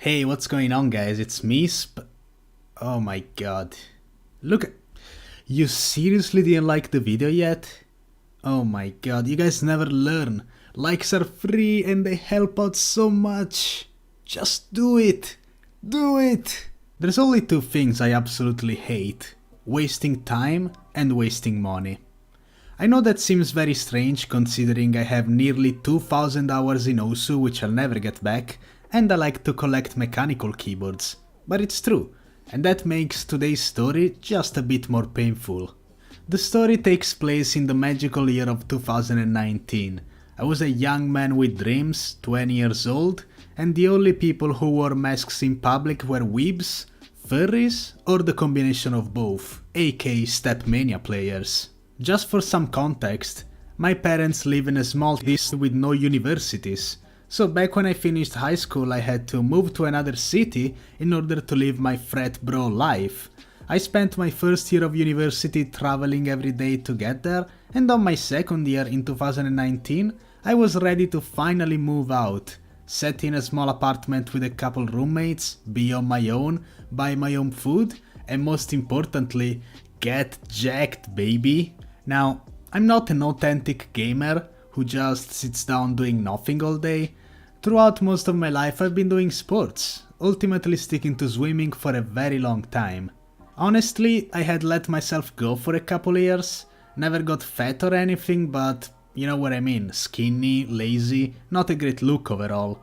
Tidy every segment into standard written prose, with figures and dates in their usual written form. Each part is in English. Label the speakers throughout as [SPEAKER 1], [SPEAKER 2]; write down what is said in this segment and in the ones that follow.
[SPEAKER 1] Hey, what's going on, guys? It's me, Oh my god. Look, you seriously didn't like the video yet? Oh my god, you guys never learn. Likes are free and they help out so much. Just do it. Do it. There's only two things I absolutely hate. Wasting time and wasting money. I know that seems very strange considering I have nearly 2000 hours in Osu which I'll never get back, and I like to collect mechanical keyboards. But it's true, and that makes today's story just a bit more painful. The story takes place in the magical year of 2019. I was a young man with dreams, 20 years old, and the only people who wore masks in public were weebs, furries, or the combination of both, aka Stepmania players. Just for some context, my parents live in a small district with no universities, so back when I finished high school I had to move to another city in order to live my frat bro life. I spent my first year of university traveling every day to get there, and on my second year in 2019 I was ready to finally move out, set in a small apartment with a couple roommates, be on my own, buy my own food, and most importantly, get jacked, baby. Now, I'm not an authentic gamer who just sits down doing nothing all day. Throughout most of my life I've been doing sports, ultimately sticking to swimming for a very long time. Honestly, I had let myself go for a couple years, never got fat or anything, but you know what I mean, skinny, lazy, not a great look overall.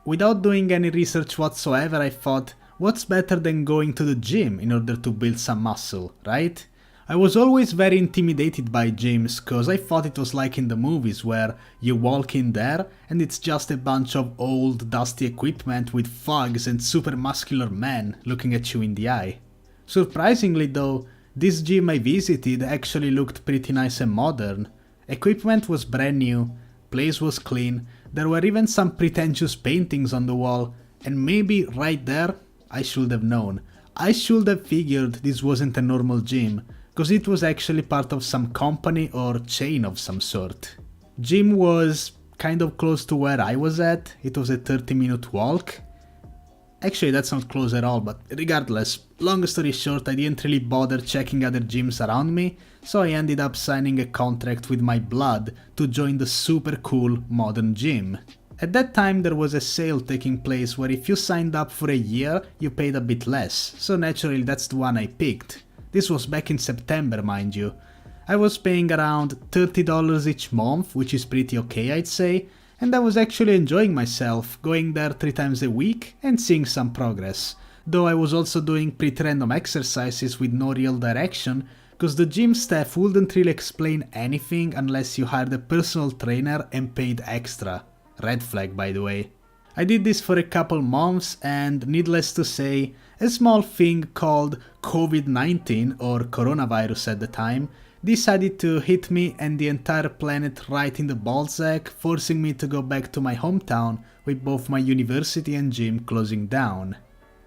[SPEAKER 1] Without doing any research whatsoever, I thought, what's better than going to the gym in order to build some muscle, right? I was always very intimidated by gyms cause I thought it was like in the movies where you walk in there and it's just a bunch of old dusty equipment with thugs and super muscular men looking at you in the eye. Surprisingly though, this gym I visited actually looked pretty nice and modern. Equipment was brand new, place was clean, there were even some pretentious paintings on the wall, and maybe right there I should have known. I should have figured this wasn't a normal gym, cause it was actually part of some company or chain of some sort. Gym was kind of close to where I was at, it was a 30-minute walk. Actually that's not close at all, but regardless, long story short, I didn't really bother checking other gyms around me, so I ended up signing a contract with my blood to join the super cool modern gym. At that time there was a sale taking place where if you signed up for a year, you paid a bit less, so naturally that's the one I picked. This was back in September, mind you. I was paying around $30 each month, which is pretty okay I'd say, and I was actually enjoying myself, going there 3 times a week and seeing some progress. Though I was also doing pretty random exercises with no real direction, cause the gym staff wouldn't really explain anything unless you hired a personal trainer and paid extra. Red flag, by the way. I did this for a couple months and needless to say, a small thing called COVID-19 or coronavirus at the time decided to hit me and the entire planet right in the ballsack, forcing me to go back to my hometown with both my university and gym closing down.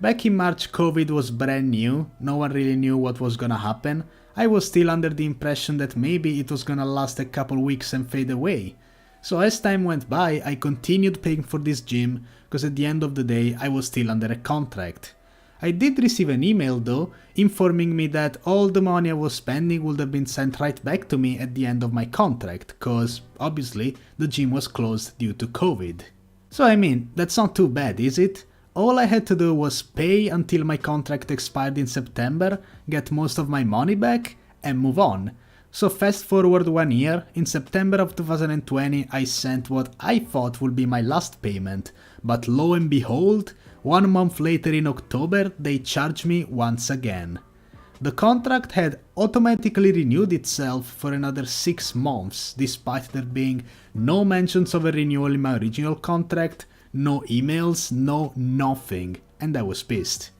[SPEAKER 1] Back in March COVID was brand new, no one really knew what was gonna happen. I was still under the impression that maybe it was gonna last a couple weeks and fade away. So as time went by, I continued paying for this gym, cause at the end of the day I was still under a contract. I did receive an email though, informing me that all the money I was spending would have been sent right back to me at the end of my contract, cause obviously the gym was closed due to COVID. So I mean, that's not too bad, is it? All I had to do was pay until my contract expired in September, get most of my money back, and move on. So fast forward 1 year, in September of 2020 I sent what I thought would be my last payment, but lo and behold, 1 month later in October they charged me once again. The contract had automatically renewed itself for another 6 months, despite there being no mentions of a renewal in my original contract, no emails, no nothing, and I was pissed.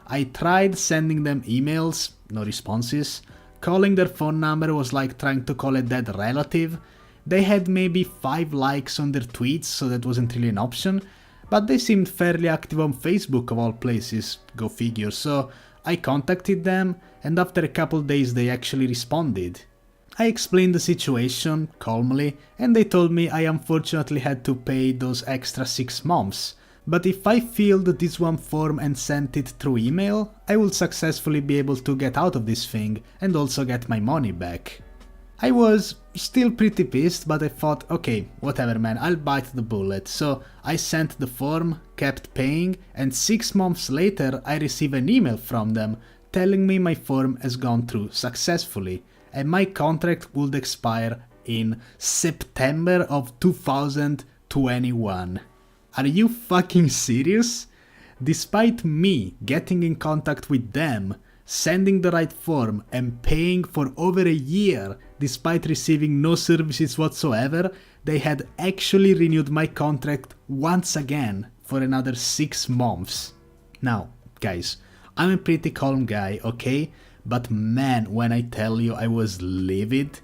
[SPEAKER 1] I tried sending them emails, no responses. Calling their phone number was like trying to call a dead relative. They had maybe 5 likes on their tweets, so that wasn't really an option, but they seemed fairly active on Facebook of all places, go figure, so I contacted them, and after a couple days they actually responded. I explained the situation, calmly, and they told me I unfortunately had to pay those extra 6 months, but if I filled this one form and sent it through email, I will successfully be able to get out of this thing and also get my money back. I was still pretty pissed, but I thought, okay, whatever man, I'll bite the bullet. So I sent the form, kept paying, and 6 months later I received an email from them telling me my form has gone through successfully and my contract would expire in September of 2021. Are you fucking serious? Despite me getting in contact with them, sending the right form and paying for over a year despite receiving no services whatsoever, they had actually renewed my contract once again for another 6 months. Now, guys, I'm a pretty calm guy, okay? But man, when I tell you I was livid,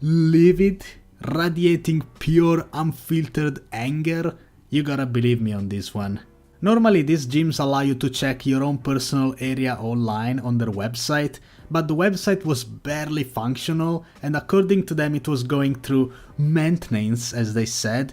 [SPEAKER 1] radiating pure unfiltered anger, you gotta believe me on this one. Normally these gyms allow you to check your own personal area online on their website, but the website was barely functional and according to them it was going through maintenance, as they said.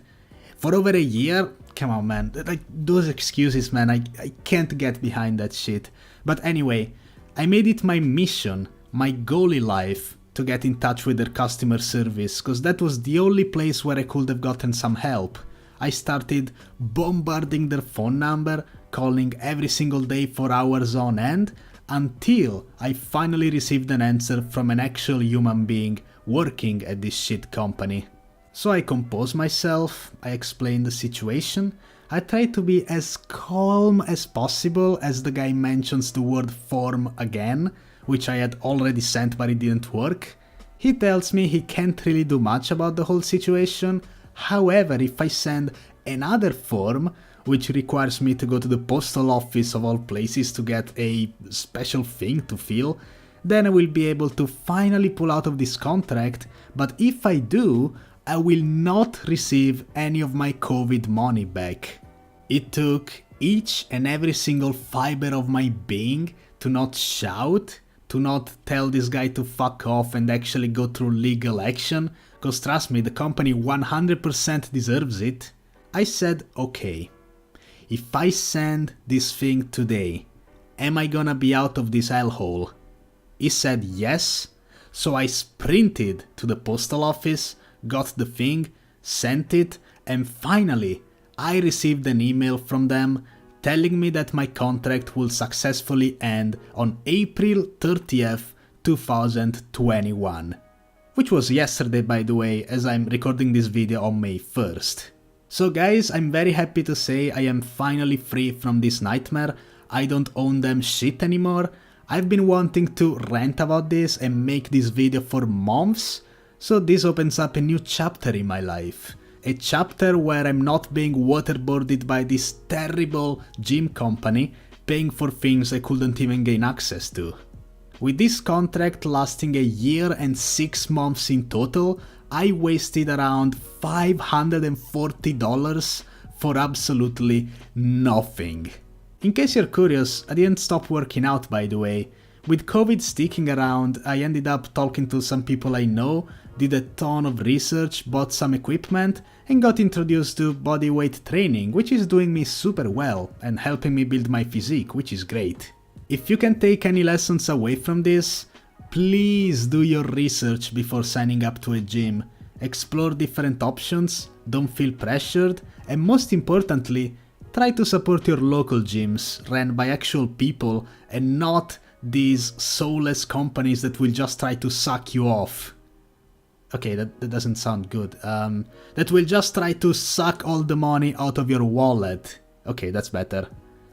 [SPEAKER 1] For over a year? Come on man, like those excuses man, I can't get behind that shit. But anyway, I made it my mission, my goal in life, to get in touch with their customer service, cause that was the only place where I could have gotten some help. I started bombarding their phone number, calling every single day for hours on end, until I finally received an answer from an actual human being working at this shit company. So I composed myself, I explained the situation, I tried to be as calm as possible as the guy mentions the word form again, which I had already sent but it didn't work. He tells me he can't really do much about the whole situation. However, if I send another form, which requires me to go to the postal office of all places to get a special thing to fill, then I will be able to finally pull out of this contract, but if I do, I will not receive any of my COVID money back. It took each and every single fiber of my being to not shout, to not tell this guy to fuck off and actually go through legal action, cause trust me, the company 100% deserves it. I said, okay, if I send this thing today, am I gonna be out of this hellhole? He said yes, so I sprinted to the postal office, got the thing, sent it, and finally I received an email from them telling me that my contract will successfully end on April 30th, 2021. Which was yesterday by the way, as I'm recording this video on May 1st. So guys, I'm very happy to say I am finally free from this nightmare. I don't own them shit anymore. I've been wanting to rant about this and make this video for months, so this opens up a new chapter in my life. A chapter where I'm not being waterboarded by this terrible gym company, paying for things I couldn't even gain access to. With this contract lasting a year and 6 months in total, I wasted around $540 for absolutely nothing. In case you're curious, I didn't stop working out by the way. With COVID sticking around, I ended up talking to some people I know, did a ton of research, bought some equipment, and got introduced to bodyweight training, which is doing me super well and helping me build my physique, which is great. If you can take any lessons away from this, please do your research before signing up to a gym. Explore different options, don't feel pressured, and most importantly, try to support your local gyms ran by actual people and not these soulless companies that will just try to suck you off. Okay, that doesn't sound good. That will just try to suck all the money out of your wallet. Okay, that's better.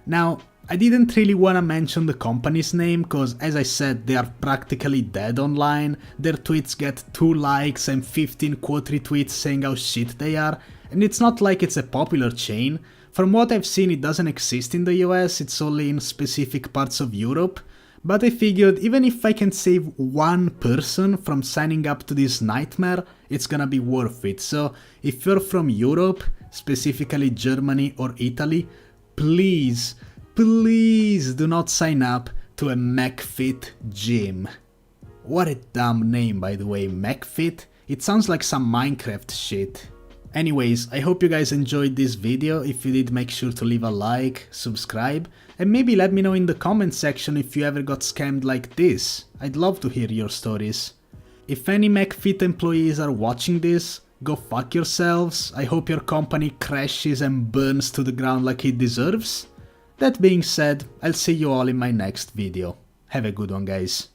[SPEAKER 1] Now, I didn't really want to mention the company's name, cause as I said, they are practically dead online. Their tweets get 2 likes and 15 quote retweets saying how shit they are, and it's not like it's a popular chain. From what I've seen, it doesn't exist in the US, it's only in specific parts of Europe. But I figured even if I can save one person from signing up to this nightmare, it's gonna be worth it. So if you're from Europe, specifically Germany or Italy, please do not sign up to a McFit gym. What a dumb name by the way, McFit. It sounds like some Minecraft shit. Anyways, I hope you guys enjoyed this video. If you did, make sure to leave a like, subscribe, and maybe let me know in the comment section if you ever got scammed like this. I'd love to hear your stories. If any McFit employees are watching this, go fuck yourselves. I hope your company crashes and burns to the ground like it deserves. That being said, I'll see you all in my next video. Have a good one, guys.